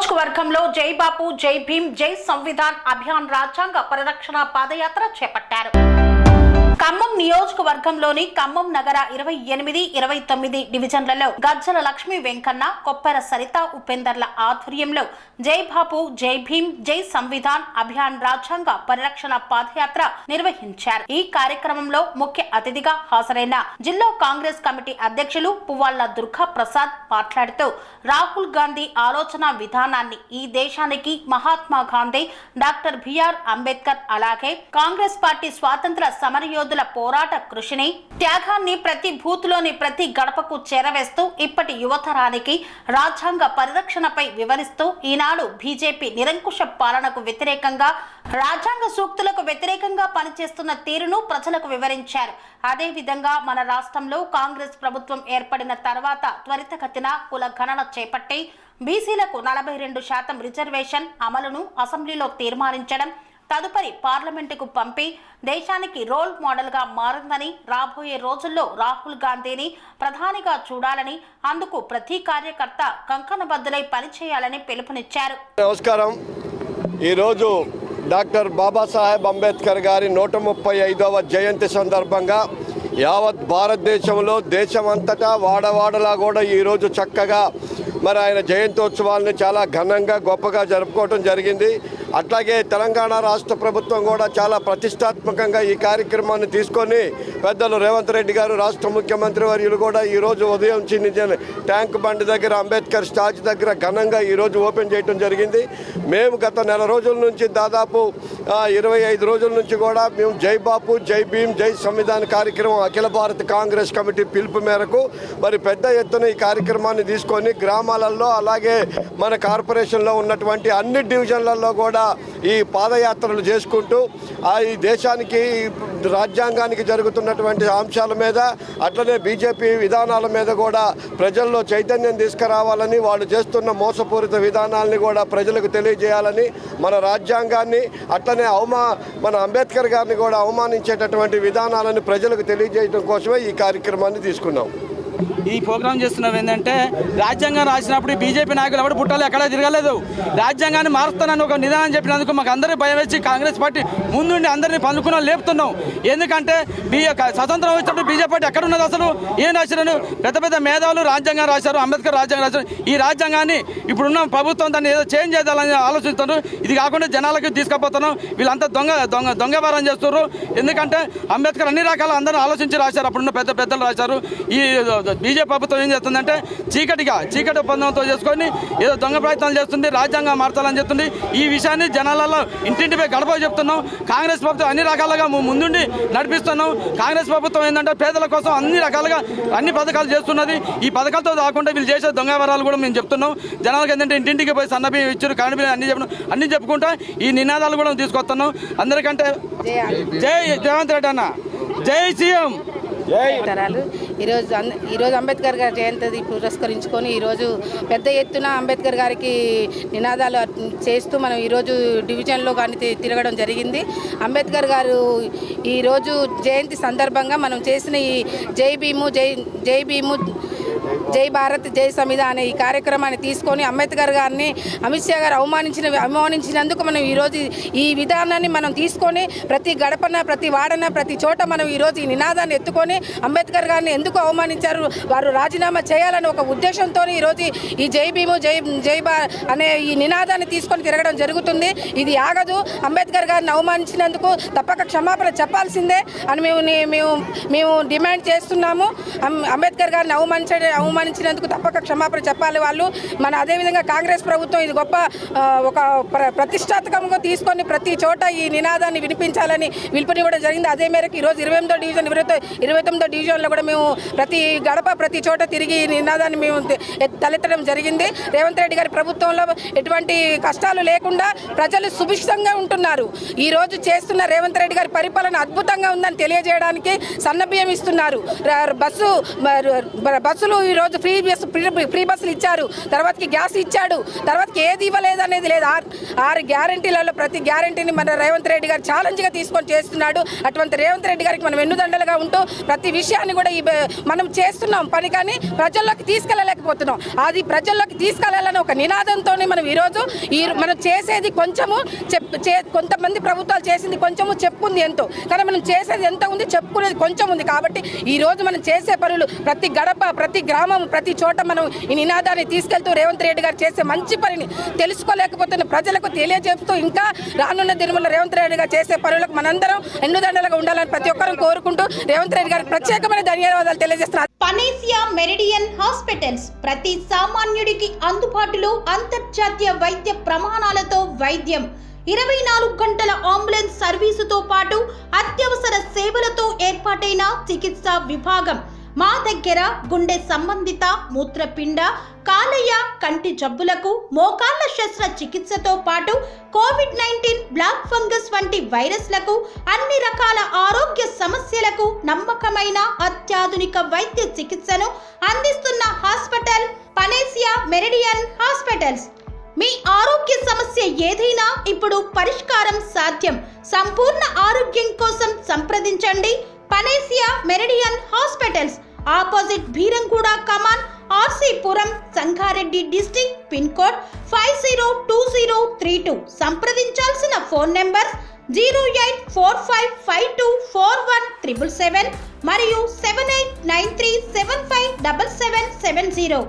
నియోజకవర్గంలో జై బాపు జై భీమ్ జై సంవిధాన్ అభియాన్ రాజ్యాంగ పరిరక్షణ పాదయాత్ర చేపట్టారు. ఖమ్మం నియోజకవర్గంలోని ఖమ్మం నగర 28, 29 డివిజన్లలో గజ్జల లక్ష్మీ వెంకన్న, కొప్పెర సరిత, ఉపేందర్ల ఆధ్వర్యంలో జై బాపు జై భీమ్ జై సంవిధాన్ అభియాన్ రాజ్యాంగ పరిరక్షణ పాదయాత్ర నిర్వహించారు. ఈ కార్యక్రమంలో ముఖ్య అతిథిగా హాజరైన జిల్లా కాంగ్రెస్ కమిటీ అధ్యక్షులు పువ్వాళ్ల దుర్గా ప్రసాద్ మాట్లాడుతూ రాహుల్ గాంధీ ఆలోచన విధానాన్ని, ఈ దేశానికి మహాత్మా గాంధీ, డాక్టర్ బిఆర్ అంబేద్కర్ అలాగే కాంగ్రెస్ పార్టీ స్వాతంత్ర సమరయోధుల పోరాట కృషిని, త్యాగాన్ని ప్రతి బూత్లోని ప్రతి గడపకు చేరవేస్తూ ఇప్పటి యువతరానికి రాజ్యాంగ పరిరక్షణపై వివరిస్తూ ఈనాడు బీజేపీ నిరంకుశ పాలనకు వ్యతిరేకంగా, రాజ్యాంగ సూక్తులకు వ్యతిరేకంగా పనిచేస్తున్న తీరును ప్రజలకు వివరించారు. అదేవిధంగా మన రాష్ట్రంలో కాంగ్రెస్ ప్రభుత్వం ఏర్పడిన తర్వాత త్వరితగతిన కుల గణన చేపట్టి బీసీలకు 42% రిజర్వేషన్ అమలును అసెంబ్లీలో తీర్మానించడం, తదుపరి పార్లమెంటుకు పంపి దేశానికి రోల్ మోడల్ గా మారిందని, రాబోయే రోజుల్లో రాహుల్ గాంధీని ప్రధానిగా చూడాలని, అందుకు ప్రతి కార్యకర్త కంకణబద్దులై పనిచేయాలని పిలుపునిచ్చారు. నమస్కారం. ఈరోజు డాక్టర్ బాబాసాహెబ్ అంబేద్కర్ గారి 135వ జయంతి సందర్భంగా యావత్ భారతదేశంలో దేశమంతటా వాడవాడలా కూడా ఈరోజు చక్కగా మరి ఆయన జయంతోత్సవాల్ని చాలా ఘనంగా గొప్పగా జరుపుకోవడం జరిగింది. అట్లాగే తెలంగాణ రాష్ట్ర ప్రభుత్వం కూడా చాలా ప్రతిష్టాత్మకంగా ఈ కార్యక్రమాన్ని తీసుకొని పెద్దలు రేవంత్ రెడ్డి గారు, రాష్ట్ర ముఖ్యమంత్రి వర్యులు కూడా ఈరోజు ఉదయం చిన్న ట్యాంక్ బండి దగ్గర అంబేద్కర్ స్టాచ్యూ దగ్గర ఘనంగా ఈరోజు ఓపెన్ చేయడం జరిగింది. మేము గత నెల రోజుల నుంచి దాదాపు 25 రోజుల నుంచి కూడా మేము జై బాపు జై భీమ్ జై సంవిధాన్ కార్యక్రమం అఖిల భారత కాంగ్రెస్ కమిటీ పిలుపు మేరకు మరి పెద్ద ఎత్తున ఈ కార్యక్రమాన్ని తీసుకొని గ్రామాలలో అలాగే మన కార్పొరేషన్లో ఉన్నటువంటి అన్ని డివిజన్లలో కూడా ఈ పాదయాత్రలు చేసుకుంటూ ఈ దేశానికి, రాజ్యాంగానికి జరుగుతున్నటువంటి అంశాల మీద, అట్లనే బీజేపీ విధానాల మీద కూడా ప్రజల్లో చైతన్యం తీసుకురావాలని, వాళ్ళు చేస్తున్న మోసపూరిత విధానాలని కూడా ప్రజలకు తెలియజేయాలని, మన రాజ్యాంగాన్ని అట్లనే మన అంబేద్కర్ గారిని కూడా అవమానించేటటువంటి విధానాలను ప్రజలకు తెలియజేయడం కోసమే ఈ కార్యక్రమాన్ని తీసుకున్నాం. ఈ ప్రోగ్రాం చేస్తున్నాం ఏంటంటే, రాజ్యాంగం రాసినప్పుడు బీజేపీ నాయకులు ఎవరు పుట్టాలి ఎక్కడా తిరగలేదు. రాజ్యాంగాన్ని మారుస్తానని ఒక నిదానం చెప్పినందుకు మాకు అందరూ భయం వేసి కాంగ్రెస్ పార్టీ ముందుండి అందరినీ పనుకున్న లేపుతున్నాం. ఎందుకంటే స్వతంత్రం వచ్చినప్పుడు బీజేపీ పార్టీ ఎక్కడున్నది, అసలు ఏం రాశారు? పెద్ద పెద్ద మేధావులు రాజ్యాంగం రాశారు, అంబేద్కర్ రాజ్యాంగం రాశారు. ఈ రాజ్యాంగాన్ని ఇప్పుడున్న ప్రభుత్వం దాన్ని ఏదో చేంజ్ చేయాలని ఆలోచిస్తున్నారు. ఇది కాకుండా జనాలకి తీసుకుపోతున్నాం. వీళ్ళంతా దొంగ వారం చేస్తున్నారు. ఎందుకంటే అంబేద్కర్ అన్ని రకాల అందరూ ఆలోచించి రాశారు, అప్పుడున్న పెద్దలు రాశారు. ఈ బీజేపీ ప్రభుత్వం ఏం చేస్తుందంటే చీకటి ఒప్పందంతో చేసుకొని ఏదో దొంగ ప్రయత్నాలు చేస్తుంది, రాజ్యాంగం మార్చాలని చెప్తుంది. ఈ విషయాన్ని జనాలలో ఇంటింటిపై గడప చెప్తున్నాం. కాంగ్రెస్ ప్రభుత్వం అన్ని రకాలుగా ముందుండి నడిపిస్తున్నాం. కాంగ్రెస్ ప్రభుత్వం ఏంటంటే పేదల కోసం అన్ని రకాలుగా అన్ని పథకాలు చేస్తున్నది. ఈ పథకాలతో కాకుండా వీళ్ళు చేసే దొంగ వరాలు కూడా మేము చెప్తున్నాం. జనాలకు ఏంటంటే ఇంటింటికి పోయి సన్నబి ఇచ్చారు, కరెంట్ బిల్లు అన్ని చెప్పుకుంటా ఈ నినాదాలు కూడా తీసుకొస్తున్నాం. అందరికంటే జై రేవంత్ రెడ్డి అన్న, జై సీఎం. ఈరోజు అంబేద్కర్ గారి జయంతి పురస్కరించుకొని ఈరోజు పెద్ద ఎత్తున అంబేద్కర్ గారికి నినాదాలు చేస్తూ మనం ఈరోజు డివిజన్లో కానీ తిరగడం జరిగింది. అంబేద్కర్ గారు ఈరోజు జయంతి సందర్భంగా మనం చేసిన ఈ జై భీము జై భారత్ జై సంవిధాన్ అనే ఈ కార్యక్రమాన్ని తీసుకొని అంబేద్కర్ గారిని అమిత్ షా గారు అవమానించినందుకు మనం ఈరోజు ఈ విధానాన్ని మనం తీసుకొని ప్రతి గడపన, ప్రతి వాడన, ప్రతి చోట మనం ఈరోజు ఈ నినాదాన్ని ఎత్తుకొని అంబేద్కర్ గారిని ఎందుకు అవమానించారు, వారు రాజీనామా చేయాలని ఒక ఉద్దేశంతో ఈరోజు ఈ జై భీము జై అనే ఈ నినాదాన్ని తీసుకొని తిరగడం జరుగుతుంది. ఇది ఆగదు. అంబేద్కర్ గారిని అవమానించినందుకు తప్పక క్షమాపణ చెప్పాల్సిందే అని మేము డిమాండ్ చేస్తున్నాము. అంబేద్కర్ గారిని అవమానించినందుకు తప్పక క్షమాపణ చెప్పాలి వాళ్ళు. అదేవిధంగా కాంగ్రెస్ ప్రభుత్వం ఇది గొప్ప ఒక ప్రతిష్టాత్మకంగా తీసుకొని ప్రతి చోట ఈ నినాదాన్ని వినిపించాలని పిలుపునివ్వడం జరిగింది. అదే మేరకు ఈరోజు 28వ డివిజన్ 29వ డివిజన్లో కూడా మేము ప్రతి గడప, ప్రతి చోట తిరిగి ఈ నినాదాన్ని మేము తలెత్తడం జరిగింది. రేవంత్ రెడ్డి గారి ప్రభుత్వంలో ఎటువంటి కష్టాలు లేకుండా ప్రజలు సుభిక్షంగా ఉంటున్నారు. ఈరోజు చేస్తున్న రేవంత్ రెడ్డి గారి పరిపాలన అద్భుతంగా ఉందని తెలియజేయడానికి సన్నబియ్యం ఇస్తున్నారు. బస్సులు ఈరోజు ఈరోజు ఫ్రీ బస్సులు ఇచ్చారు, తర్వాతకి గ్యాస్ ఇచ్చాడు, తర్వాతకి ఏది ఇవ్వలేదు అనేది లేదు. 6 గ్యారెంటీలలో ప్రతి గ్యారెంటీని మన రేవంత్ రెడ్డి గారు ఛాలెంజ్గా తీసుకొని చేస్తున్నాడు. అటువంటి రేవంత్ రెడ్డి గారికి మనం వెన్నుదండలుగా ఉంటూ ప్రతి విషయాన్ని కూడా మనం చేస్తున్నాం పని, కానీ ప్రజల్లోకి తీసుకెళ్ళలేకపోతున్నాం. అది ప్రజల్లోకి తీసుకెళ్లాలని ఒక నినాదంతో మనం ఈరోజు మనం చేసేది కొంచెము కొంతమంది ప్రభుత్వాలు చేసింది కొంచెము, చెప్పుకుంది ఎంతో, కానీ మనం చేసేది ఎంత ఉంది, చెప్పుకునేది కొంచెం ఉంది. కాబట్టి ఈ రోజు మనం చేసే పనులు ప్రతి గడప, ప్రతి గ్రామం, ప్రతి చోట మనం ఈ నినాదాన్ని తీసుకెళ్తూ రేవంత్ రెడ్డి గారు చేసే మంచి పనిని తెలుసుకోలేకపోతున్న ప్రజలకు తెలియజేస్తూ ఇంకా రానున్న దినముల రేవంత్ రెడ్డి గారు చేసే పనులకు మనందరం ఎన్నుదండలుగా ఉండాలని ప్రతి ఒక్కరూ కోరుకుంటూ రేవంత్ రెడ్డి గారికి ప్రత్యేకమైన ధన్యవాదాలు తెలియజేస్తున్నారు. పనేసియా మెరిడియన్ హాస్పిటల్స్ ప్రతి సామాన్యుడికి అందుబాటులో అంతర్జాతీయ వైద్య ప్రమాణాలతో వైద్యం, 24 గంటల అంబులెన్స్ సర్వీసుతో పాటు అత్యవసర సేవలతో ఏర్పాటైన చికిత్సా విభాగం. మా దగ్గర గుండె సంబంధిత, మూత్రపిండ, కాలేయ, కంటి జబ్బులకు, మోకాళ్ల శస్త్రచికిత్సతో పాటు కోవిడ్-19, బ్లాక్ ఫంగస్ వంటి వైరస్లకు, అన్ని రకాల ఆరోగ్య సమస్యలకు నమ్మకమైన అత్యాధునిక వైద్య చికిత్సను అందిస్తున్న హాస్పిటల్ పనేసియా మెరిడియన్ హాస్పిటల్స్. మీ ఆరోగ్య సమస్య ఏదైనా ఇప్పుడు పరిష్కారం సాధ్యం. సంపూర్ణ ఆరోగ్యం కోసం సంప్రదించండి Panacea Meridian hospitals, opposite Beeramguda Kaman, RCPuram, Sangareddy district, pin code 502032. సంప్రదించాల్సిన ఫోన్ నెంబర్ 0845524177 మరియు 7893757770.